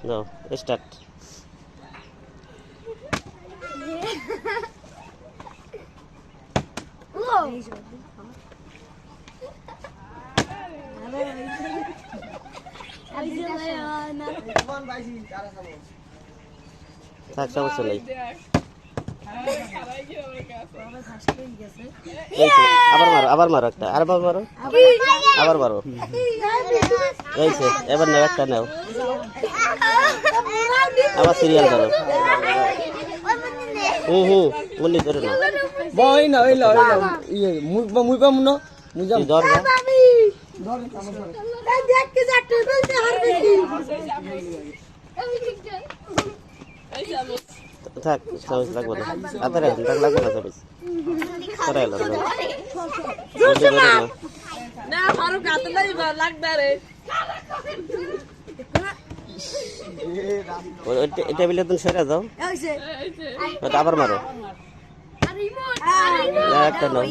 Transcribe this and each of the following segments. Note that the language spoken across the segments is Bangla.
যাও স্টার্ট। থাক সমস্যা নেই। আবার মারো একটা, আবার মারো, আবার মারো। এইছে এবার নাও, একটা নাও, আবার সিরিয়াল ধরো। মুন্নি ধরে নাও। বই না ওই ল ইয়ে মুই পাম না মুই যাম ধর দেখ কি যাচ্ছে বলতে হারবে কি থাক সাহস লাগবে না, আতারে থাক লাগবে না সাহস করে এলো না ফারুক হাতে নাই লাগবে রে। টেবিলে তুমি সরে যাও, আবার মারো। একটা নাও,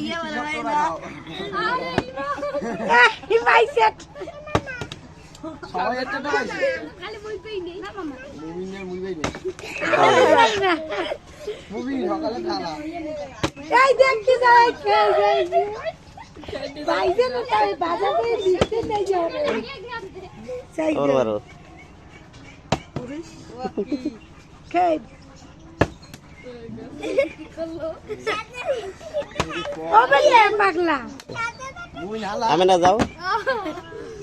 সবাই একটা পাইছে মুভি সকালে খালা এই দেখ কি যাচ্ছে বাইরে না তাই বাজারে লিখতে নেই যাবে চাই ওর মারো। খাই ও বলে পাগলা মুই হালা আমি না যাও,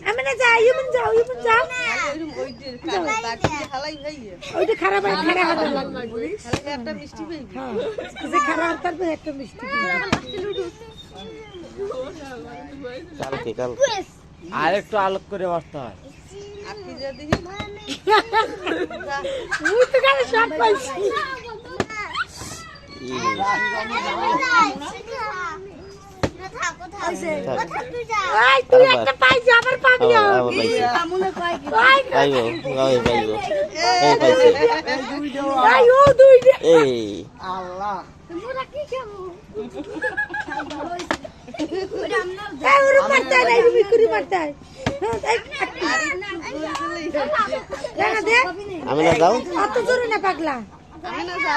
আমি না যাই ইমন যাও ওইটা খারাপ একটা মিষ্টি পেয়ে হ্যাঁ যে খারাপ তারপর একটা মিষ্টি কাল আর একটু আলোক করে বসতে হয়। আপনি যদি মুই তো গালে সব পাইছি এই তুই একটা পাইছি আবার পাবি না আমুলে কয় কি পাইবো পাইবো এই পাইছি এই ও দুইটা এই আল্লাহ তোমরা কি খাবো এই ওরে মারতে নাই তুমি কুরি মারতে আমি না যাও, অত জোরে না পাগলা আমি না যা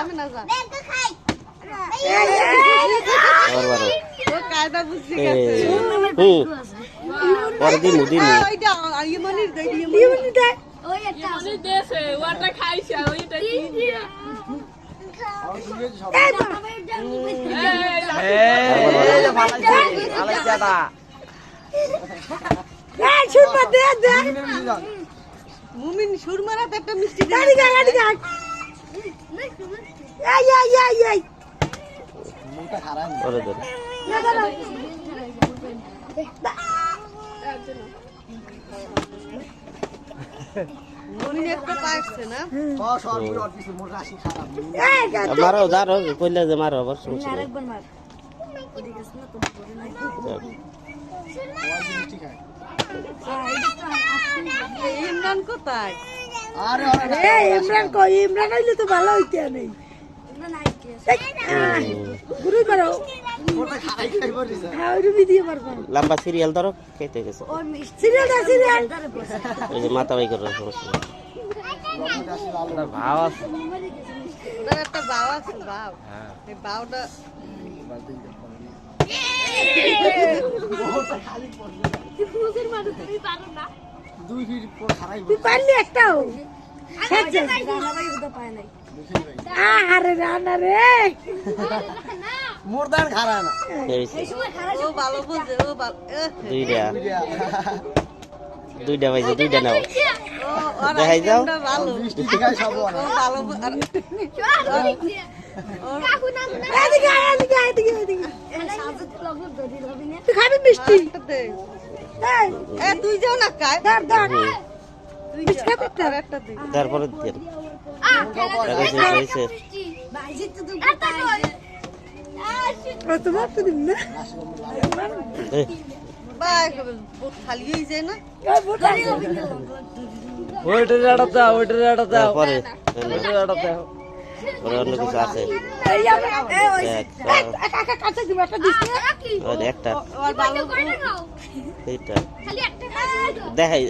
আবার মারো। ও কায়দা বুঝছি পরে দিন ওইটা ইমনির দেই ইমনি দে ওই একটা ইমনি দেছে ওটা খাইছে ওইটা কি এই এই শুনবা দে দে মুমিন সুরমারাতে একটা মিষ্টি দে গাড়ি গাড়ি এই মুখটা খারাপ ওরে ধরে মুমিন একটা পাইছে না সব পুরো কিছু মোর রাশি খারাপ এই মারো যারো কইলে যে মারো আবার সমস্যা নেই। আরেকবার মার মিষ্টি খায় ইমরান কোথায় আরে এই ইমরান কই ইমরান হইলে তো ভালো হইতে নেই গুরু করো মোরটা খারাই খাইব দিছে হ্যাঁ ওই রুমি দিয়ে পারবো লম্বা সিরিয়াল ধরো, খেতে গেছে সিরিয়াল দা সিরিয়াল ওই যে মাথা বাই করো, সমস্যা নেই। ভাব আছে ওটার একটা বাও আছে বাও এই বাওটা দুই ফিট পর খারাই তুই পারলি একটাও আরে রানা রে মোর দান খারা না এই যে, ও ভালো বুঝে ও ভালো দুইটা পাইছে, দুইটা নাও, ও আর দেখাই যাও। আমরা ভালো মিষ্টি খাই সব ও ভালো এদিকে তুই খাবি মিষ্টি এই এ তুই যাও না কাই ধর ধর তুই মিষ্টি খাবি তো? আর একটা দে তারপরে দেন হয়েছে। ও তোমার তো দিন না এই, বাই খালি হয়ে যায় না ওইটার আড়াতে তারপরে আড়াতে পরে অন্য কিছু আছে, এই ওই কাকা কাছে দিব একটা দিস না ওই যে একটা আর ভালো এইটা দেখাই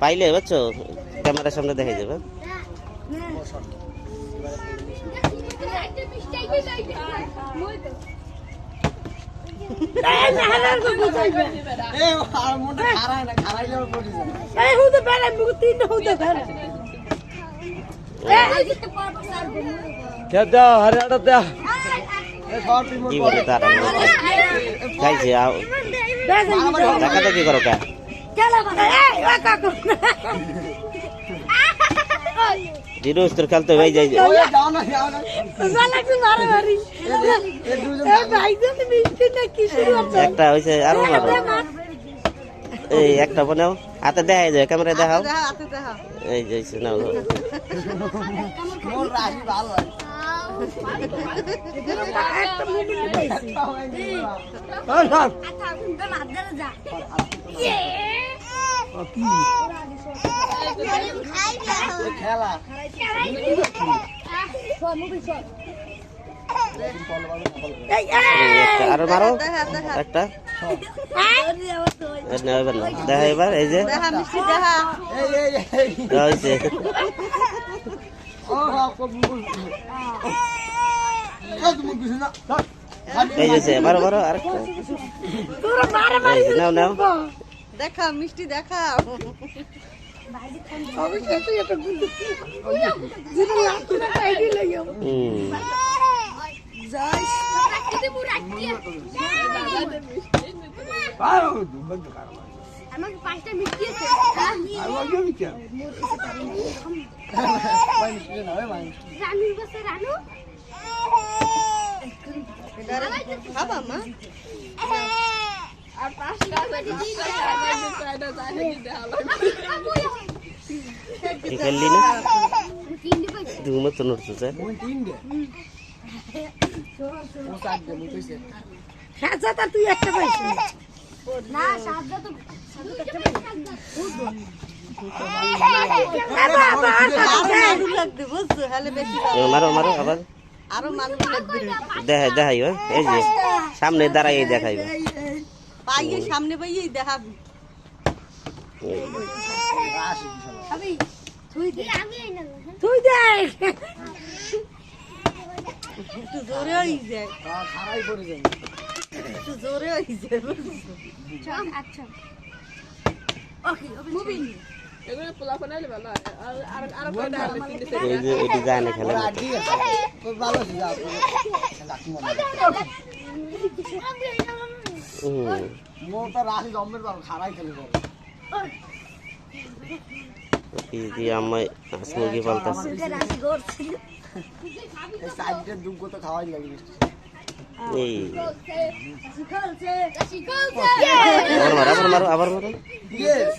পাইলে বুঝছো ক্যামেরার সামনে দেখাই যাবে। এই না হালার কো বুঝাইবে এ আর মোটা খারাই না খারাইলে পড়ে যাবে এই হুদে বেলা মুগু তিন হুদে বেলা দাও হরিয়াটা দাও এ সব টিম কি বলে তারা খাইছে টাকা তো কি করো কা চলো এই ও কাকু জিরোস তোর খেলতে হয়ে যায় ওই যাও না বেলা কি মারে মারি এ দুজন এই ভাই তুমি মিষ্টি না কি শুরু হচ্ছে একটা হইছে আরো মারো এই একটা বানাও হাতে দেখাই যায় ক্যামেরা দেখাও দেখা হাতে দেখা এই যে হইছে নাও মোর রাহি ভালো লাগে একটা মুভি পাইছি হ্যাঁ হ্যাঁ আচ্ছা তুমি না দরে যা কি খেলা এই একটা আরো মারো দেখা দেখা একটা না এবার না দেখা এবার এই যে দেখা মিষ্টি দেখা এই হইছে ও কবুল এ তুমি কিছু না এই যে মারো মারো আরেকটা তোর মারে এই মারি যে নাও নাও দেখা মিষ্টি দেখা অবশ্যই তুই এটা গুলি জিরো লাকি না আইডি লাগিও যাই আও বন্ধ কর আমাকে পাঁচটা মিষ্টি আছে আর ওই আমি কি মাইন শুনে না মাইন রানু বসে রানু খাবা মা আর পাঁচটা কি খেললি না তুমি মতো নড়ছো স্যার ওই তিন দে ও সাত দে মুইছে সাজা তুই একটা পাইছিস না সাজা তো আরো লাগবে বুঝছো হলে বেশি মারো মারো আবার আরো মানুষ লাগবে দেখাইও এই যে সামনে দাঁড়াই দেখাইবে পাইয়ে সামনে পাইয়ে দেখাবি রাশি বিশাল তুই দেখ একটু জোরে হয়ে যায় খারাই পড়ে যাবে একটু জোরে হয়ে যায় বুঝছো আচ্ছা ওকে মুভিং এই যে এটি যায় না খেলা আডি তো ভালো আছে যা লাকি মনে মোটা রাশি জমের ভালো খারাই খেলে বল কি আমায় হাঁস মুরগি পালতাছে এই সাইডের দুগ্গ তো খাওয়াই লাগে এই আবার মারো আবার মারো আবার মারো ইয়েস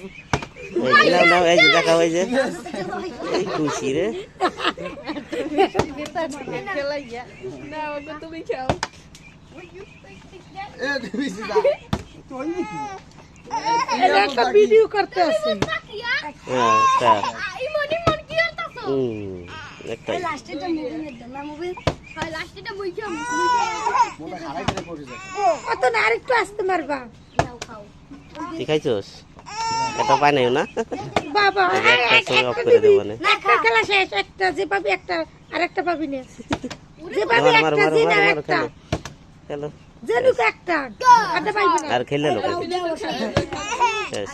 এই নাও নাও এই যে দেখাও এই যে এই খুশি রে খেলাইয়া এ তুমি সিধা তুই কি একটা ভিডিও করতে আছে হ্যাঁ তা একটাই লাস্টেটা মুভিং এর না মুভিং হয় লাস্টেটা মুই কি মোটা খারাই খেলে পড়ে যাবে কত না আরেকটু আসতে মারবা তুই খাইছোস এটা পাই নাই না বাবা একটা সময় অফ করে দেবো না একটা খেলা শেষ একটা যে পাবি একটা আরেকটা পাবি না যে পাবি মারো একটা মারো যে মারো না মারো একটা খেলো খেলো জেনুক একটা আটা পাইবি না আর খেললে লোক শেষ